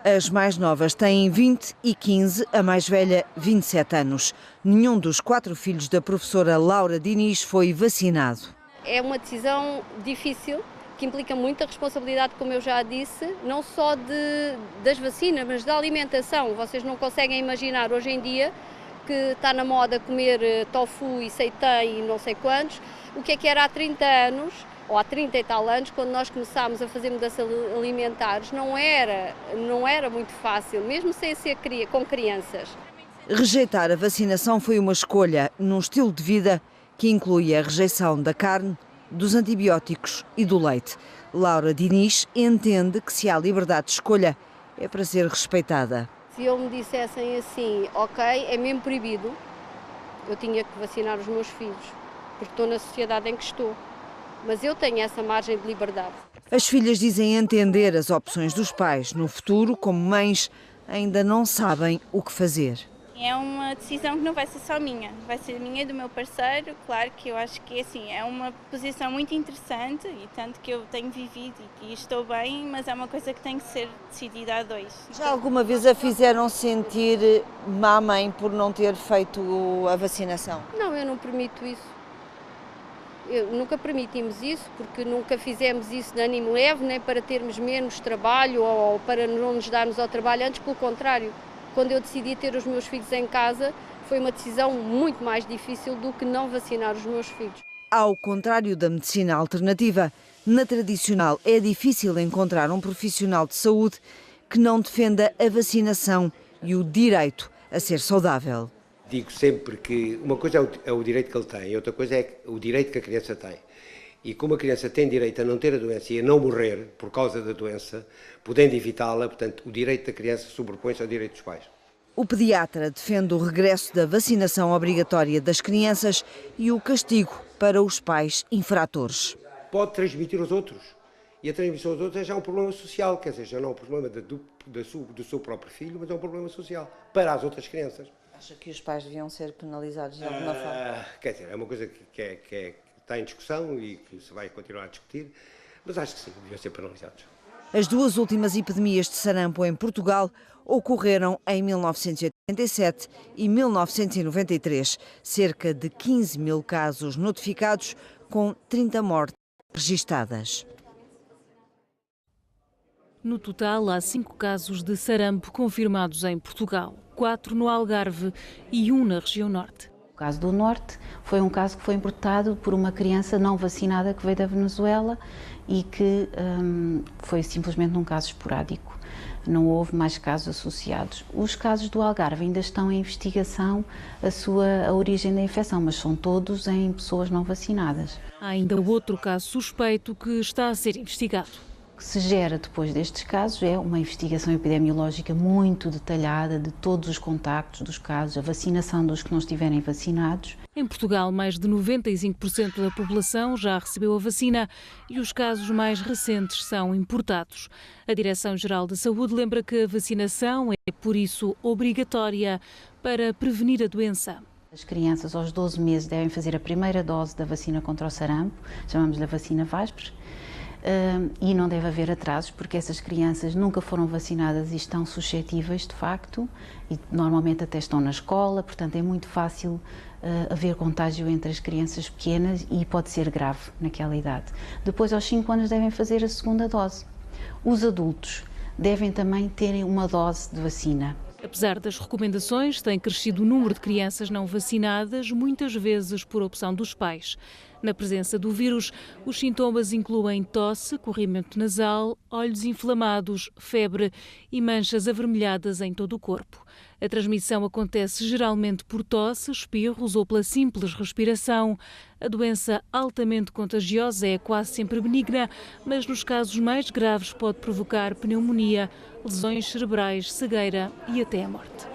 As mais novas têm 20 e 15, a mais velha 27 anos. Nenhum dos 4 filhos da professora Laura Diniz foi vacinado. É uma decisão difícil, que implica muita responsabilidade, como eu já disse, não só das vacinas, mas da alimentação. Vocês não conseguem imaginar hoje em dia que está na moda comer tofu e seitã e não sei quantos, o que era há 30 anos, ou há 30 e tal anos, quando nós começámos a fazer mudanças alimentares, não era muito fácil, mesmo sem ser com crianças. Rejeitar a vacinação foi uma escolha num estilo de vida que inclui a rejeição da carne, dos antibióticos e do leite. Laura Diniz entende que se há liberdade de escolha é para ser respeitada. Se eu me dissessem assim, ok, é mesmo proibido, eu tinha que vacinar os meus filhos, porque estou na sociedade em que estou. Mas eu tenho essa margem de liberdade. As filhas dizem entender as opções dos pais. No futuro, como mães, ainda não sabem o que fazer. É uma decisão que não vai ser só minha, vai ser minha e do meu parceiro. Claro que eu acho que assim, é uma posição muito interessante e tanto que eu tenho vivido e que estou bem, mas é uma coisa que tem que ser decidida a dois. Já alguma vez a fizeram sentir má mãe por não ter feito a vacinação? Não, eu não permito isso. Nunca permitimos isso, porque nunca fizemos isso de ânimo leve, nem para termos menos trabalho ou para não nos darmos ao trabalho, antes pelo contrário. Quando eu decidi ter os meus filhos em casa, foi uma decisão muito mais difícil do que não vacinar os meus filhos. Ao contrário da medicina alternativa, na tradicional é difícil encontrar um profissional de saúde que não defenda a vacinação e o direito a ser saudável. Digo sempre que uma coisa é o direito que ele tem e outra coisa é o direito que a criança tem. E como a criança tem direito a não ter a doença e a não morrer por causa da doença, podendo evitá-la, portanto, o direito da criança sobrepõe-se ao direito dos pais. O pediatra defende o regresso da vacinação obrigatória das crianças e o castigo para os pais infratores. Pode transmitir aos outros. E a transmissão aos outros é já um problema social, quer dizer, já não é um problema do seu próprio filho, mas é um problema social para as outras crianças. Acha que os pais deviam ser penalizados de alguma forma? Quer dizer, é uma coisa que está em discussão e que se vai continuar a discutir, mas acho que sim, deviam ser penalizados. As 2 últimas epidemias de sarampo em Portugal ocorreram em 1987 e 1993. Cerca de 15 mil casos notificados, com 30 mortes registadas. No total, há 5 casos de sarampo confirmados em Portugal, 4 no Algarve e 1 na região norte. O caso do Norte foi um caso que foi importado por uma criança não vacinada que veio da Venezuela e que foi simplesmente um caso esporádico. Não houve mais casos associados. Os casos do Algarve ainda estão em investigação a origem da infecção, mas são todos em pessoas não vacinadas. Há ainda outro caso suspeito que está a ser investigado. O que se gera depois destes casos é uma investigação epidemiológica muito detalhada de todos os contactos dos casos, a vacinação dos que não estiverem vacinados. Em Portugal, mais de 95% da população já recebeu a vacina e os casos mais recentes são importados. A Direção-Geral da Saúde lembra que a vacinação é, por isso, obrigatória para prevenir a doença. As crianças aos 12 meses devem fazer a primeira dose da vacina contra o sarampo, chamamos-lhe a vacina Vaspres. E não deve haver atrasos, porque essas crianças nunca foram vacinadas e estão suscetíveis, de facto, e normalmente até estão na escola, portanto é muito fácil haver contágio entre as crianças pequenas e pode ser grave naquela idade. Depois, aos 5 anos, devem fazer a segunda dose. Os adultos devem também terem uma dose de vacina. Apesar das recomendações, tem crescido o número de crianças não vacinadas, muitas vezes por opção dos pais. Na presença do vírus, os sintomas incluem tosse, corrimento nasal, olhos inflamados, febre e manchas avermelhadas em todo o corpo. A transmissão acontece geralmente por tosse, espirros ou pela simples respiração. A doença altamente contagiosa é quase sempre benigna, mas nos casos mais graves pode provocar pneumonia, lesões cerebrais, cegueira e até a morte.